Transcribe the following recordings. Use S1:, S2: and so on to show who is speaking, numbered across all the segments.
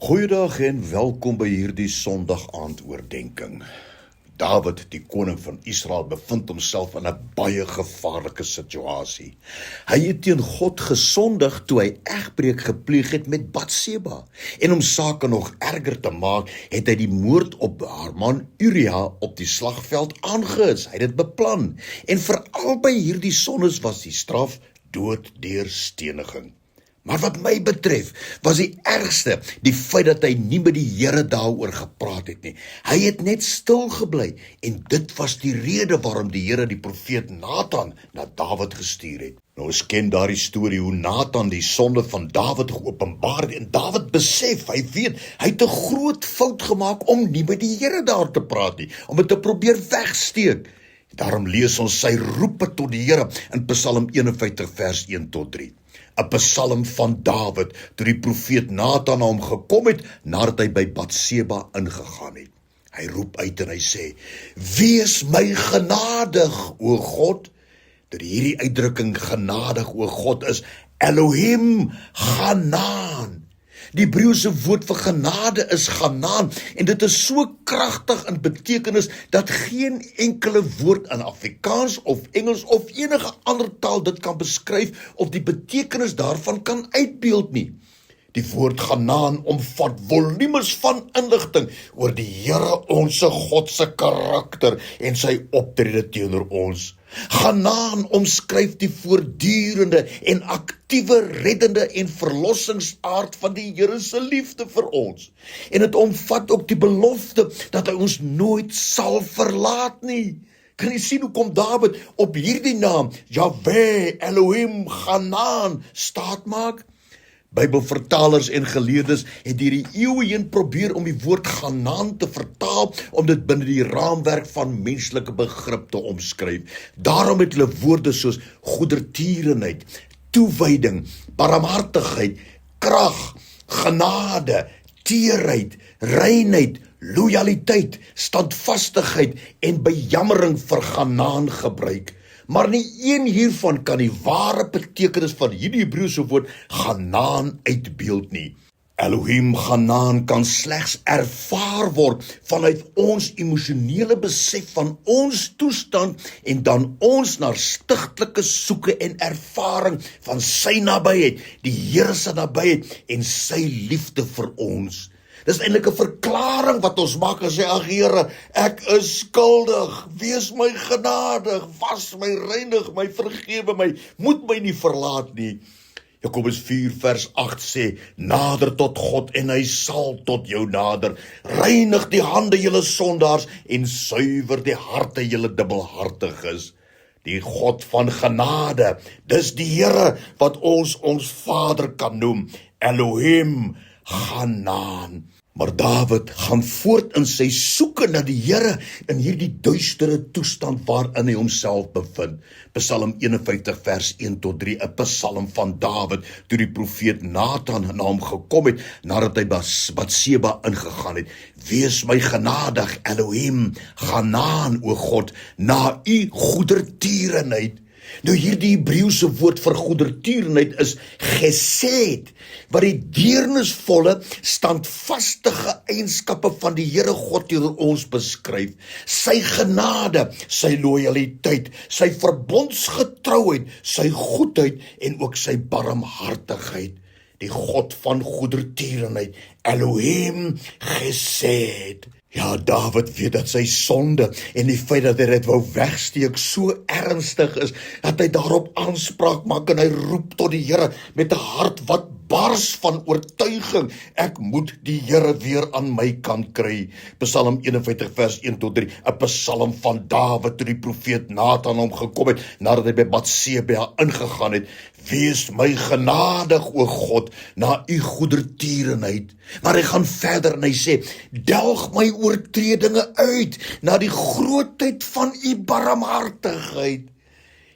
S1: Goeiedag en welkom by hierdie Sondag aand oordenking. Dawid, die koning van Israel, bevind homself in 'n baie gevaarlike situasie. Hy het teen God gesondig toe hy egbreek gepleeg het met Batseba. En om sake nog erger te maak, het hy die moord op haar man Uria op die slagveld aangehits. Hy het dit beplan. En vir albei hierdie sondes was die straf dood deur steniging. Maar wat my betref, was die ergste die feit dat hy nie met die Here daaroor gepraat het nie. Hy het net stil gebly en dit was die rede waarom die Here die profeet Nathan na Dawid gestuur het. Nou ons ken daardie storie hoe Nathan die sonde van Dawid geopenbaar het en Dawid besef, hy weet, hy het 'n groot fout gemaak om nie met die Here daar te praat nie, om dit te probeer wegsteek. Daarom lees ons sy roepe tot die Here in Psalm 51 vers 1 tot 3. 'n Psalm van Dawid, toe die profeet Nathan na hom gekom het, nadat hy by Batseba ingegaan het. Hy roep uit en hy sê, wees my genadig, o God. Dat hierdie uitdrukking genadig, o God, is Elohim Hanaan. Die Hebreëse woord vir genade is Hanaan en dit is so kragtig in betekenis dat geen enkele woord in Afrikaans of Engels of enige ander taal dit kan beskryf of die betekenis daarvan kan uitbeeld nie. Die woord Hanaan omvat volumes van inligting oor die Here onse God se karakter en sy optrede teenoor ons. Hanaan omskryf die voortdurende en aktiewe reddende en verlossingsaard van die Here se liefde vir ons. En dit omvat ook die belofte dat hy ons nooit sal verlaat nie. Kan jy sien hoe kom Dawid op hierdie naam, Jahweh, Elohim, Hanaan, staatmaak? Bybelvertalers en geleerdes het hierdie eeue heen probeer om die woord Hanaan te vertaal, om dit binne die raamwerk van menslike begrip te omskryf. Daarom het hulle woorde soos goedertierenheid, toewyding, barmhartigheid, krag, genade, teerheid, reinheid, loyaliteit, standvastigheid en bejammering vir Hanaan gebruik. Maar nie een hiervan kan die ware betekenis van hierdie Hebreëse woord Hanaan uitbeeld nie. Elohim Hanaan kan slegs ervaar word vanuit ons emosionele besef van ons toestand en dan ons na stigtelike soeke en ervaring van sy nabyheid, die Here se nabyheid en sy liefde vir ons. Dis eintlik 'n verklaring wat ons maak en sê, ag Here, ek is skuldig, wees my genadig, was my, reinig my, vergewe my, moet my nie verlaat nie. Jakobus 4 vers 8 sê, nader tot God en hy sal tot jou nader, reinig die hande julle sondaars en suiwer die harte julle dubbelhartiges. Die God van genade, dis die Here wat ons Vader kan noem, Elohim Hanaan. Maar Dawid gaan voort in sy soeke na die Here in hierdie duistere toestand waarin hy homself bevind. Psalm 51 vers 1 tot 3, 'n Psalm van Dawid, toe die profeet Nathan na hom gekom het, nadat hy Batseba ingegaan het. Wees my genadig, Elohim, Hanaan, o God, na u goedertierenheid. Nou hierdie Hebreëse woord vir goedertierenheid is gesed, wat die deernisvolle, standvastige eienskappe van die Here God teenoor ons beskryf. Sy genade, sy loyaliteit, sy verbondsgetrouheid, sy goedheid en ook sy barmhartigheid. Die God van goedertierenheid, Elohim gesed. Ja, Dawid weet dat sy sonde en die feit dat hy dit wou wegsteek so ernstig is, dat hy daarop aanspraak maak en hy roep tot die Here met 'n hart wat bars van oortuiging. Ek moet die Here weer aan my kant kry. Psalm 51 vers 1 tot 3, 'n Psalm van Dawid toe die profeet Nathan hom gekom het, nadat hy by Batseba ingegaan het. Wees my genadig, o God, na u goedertierenheid. Maar hy gaan verder en hy sê, delg my oortredinge uit, na die grootheid van u barmhartigheid.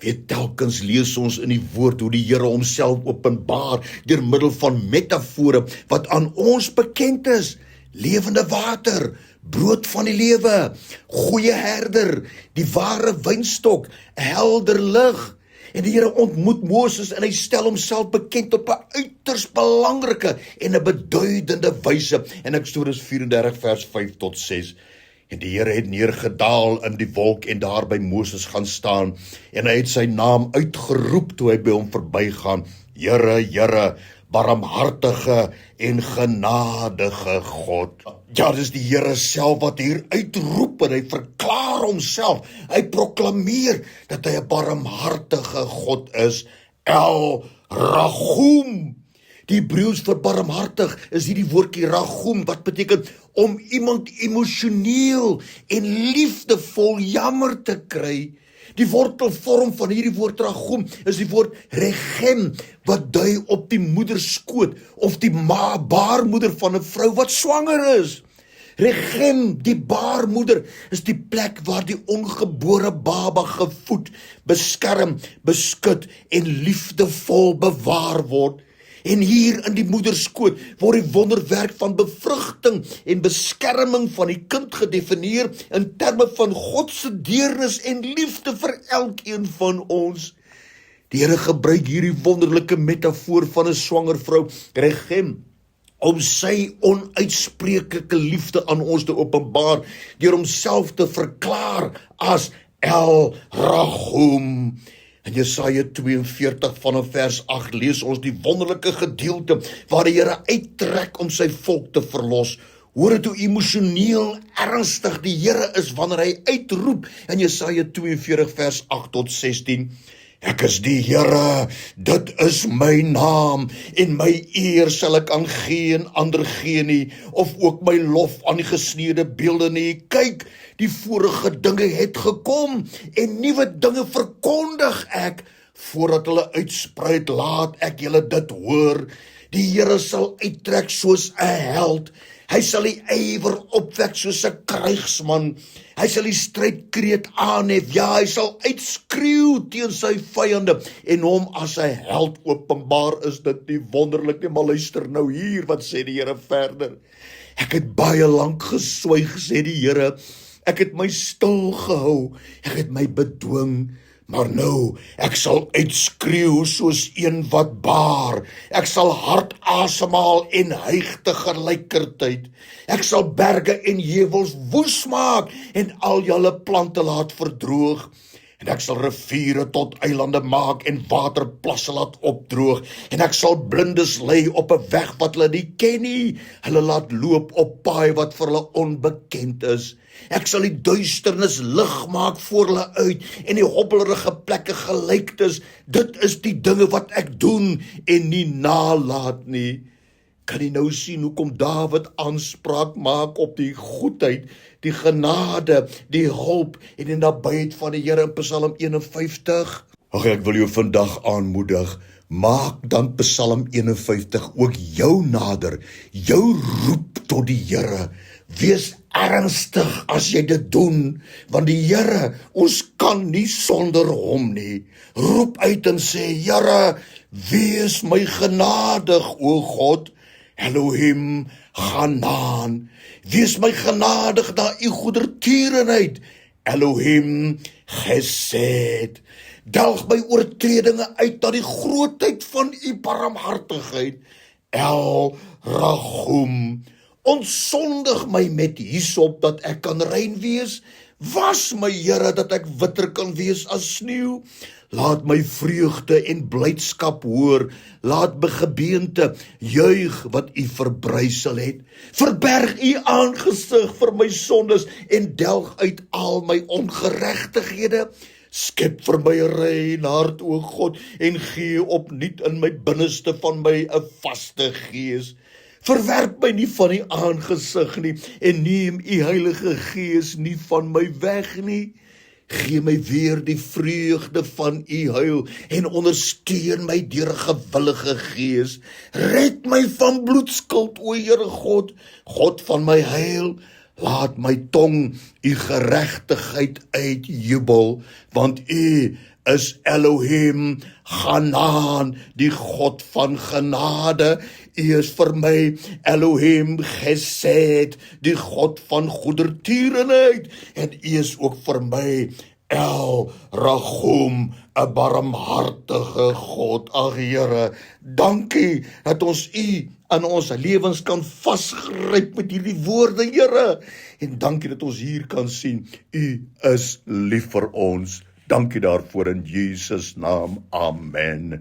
S1: Weet, telkens lees ons in die woord hoe die Here homself openbaar deur middel van metafore wat aan ons bekend is. Lewende water, brood van die lewe, goeie herder, die ware wynstok, helder lig. En die Here ontmoet Moses en hy stel homself bekend op 'n uiters belangrike en 'n beduidende wyse. In Eksodus 34 vers 5 tot 6. En die Here het neergedaal in die wolk en daar by Moses gaan staan. En hy het sy naam uitgeroep toe hy by hom verbygaan. Here, Here, barmhartige en genadige God. Ja, dis die Here self wat hier uitroep en hy verklaar homself. Hy proklameer dat hy 'n barmhartige God is. El Rachum. Die Hebreëus vir barmhartig is hierdie woordjie rachum, wat beteken om iemand emosioneel en liefdevol jammer te kry. Die wortelvorm van hierdie woord rachum is die woord regem, wat dui op die moederskoot of die baarmoeder van 'n vrou wat swanger is. Regem, die baarmoeder, is die plek waar die ongebore baba gevoed, beskerm, beskut en liefdevol bewaar word. En hier in die moederskoot word die wonderwerk van bevrugting en beskerming van die kind gedefinieer in terme van God se deernis en liefde vir elkeen van ons. Die Here gebruik hierdie wonderlike metafoor van 'n swanger vrou, regem, om sy onuitspreeklike liefde aan ons te openbaar, deur homself te verklaar as El Rachum. In Jesaja 42 vanaf vers 8 lees ons die wonderlike gedeelte waar die Here uittrek om sy volk te verlos. Hoor dit hoe emosioneel ernstig die Here is wanneer hy uitroep in Jesaja 42 vers 8 tot 16. Ek is die Here, dit is my naam, en my eer sal ek aan geen ander gee nie, of ook my lof aan die gesneede beelde nie. Kyk, die vorige dinge het gekom, en nuwe dinge verkondig ek, voordat hulle uitsprei, laat ek julle dit hoor. Die Here sal uittrek soos 'n held, hy sal die ywer opwek soos 'n krygsman, hy sal die strydkreet aanhef, ja, hy sal uitskreeu teen sy vyande, en hom as 'n held openbaar. Is dit nie wonderlik nie? Maar luister nou hier, wat sê die Here verder. Ek het baie lank geswyg, sê die Here, ek het my stil gehou, ek het my bedwing, maar nou, ek sal uitskreeu soos een wat baar, ek sal hard asemhaal en hyg tegelykertyd, ek sal berge en heuwels woes maak en al julle plante laat verdroog, en ek sal riviere tot eilande maak en waterplasse laat opdroog, en ek sal blindes lei op 'n weg wat hulle nie ken nie, hulle laat loop op paai wat vir hulle onbekend is. Ek sal die duisternis lig maak voor hulle uit en die hobbelrige plekke gelyktes. Dit is die dinge wat ek doen en nie nalat nie. Kan jy nou sien hoekom Dawid aanspraak maak op die goedheid, die genade, die hulp en die nabyheid van die Here in Psalm 51? Ag, ek wil jou vandag aanmoedig, maak dan Psalm 51 ook jou nader, jou roep tot die Here. Wees ernstig as jy dit doen, want die Here, ons kan nie sonder hom nie. Roep uit en sê, Here, wees my genadig, o God, Elohim, Hanaan. Wees my genadig na u goedertierenheid, Elohim, Gesed. Delg my oortredinge uit na die grootheid van u barmhartigheid, El Rachum. Ontsondig my met hyssop dat ek kan rein wees. Was my Here dat ek witter kan wees as sneeu. Laat my vreugde en blydskap hoor. Laat my gebeente juig wat u verbrysel het. Verberg u aangesig vir my sondes en delg uit al my ongeregtighede. Skep vir my 'n rein hart, o God, en gee opnuut in my binneste van my 'n vaste gees. Verwerp my nie van die aangesig nie, en neem u Heilige Gees nie van my weg nie. Gee my weer die vreugde van u heil, en ondersteun my deur 'n gewillige gees. Red my van bloedskuld, o Here God, God van my heil. Laat my tong u geregtigheid uitjubel, want u is Elohim, Hanaan, die God van genade. U is vir my Elohim Gesed, die God van goedertierenheid, en u is ook vir my El Ragum, 'n barmhartige God. Ag Here, dankie dat ons U in ons lewens kan vasgryp met hierdie woorde, Here. En dankie dat ons hier kan sien, U is lief vir ons. Dankie daarvoor in Jesus naam. Amen.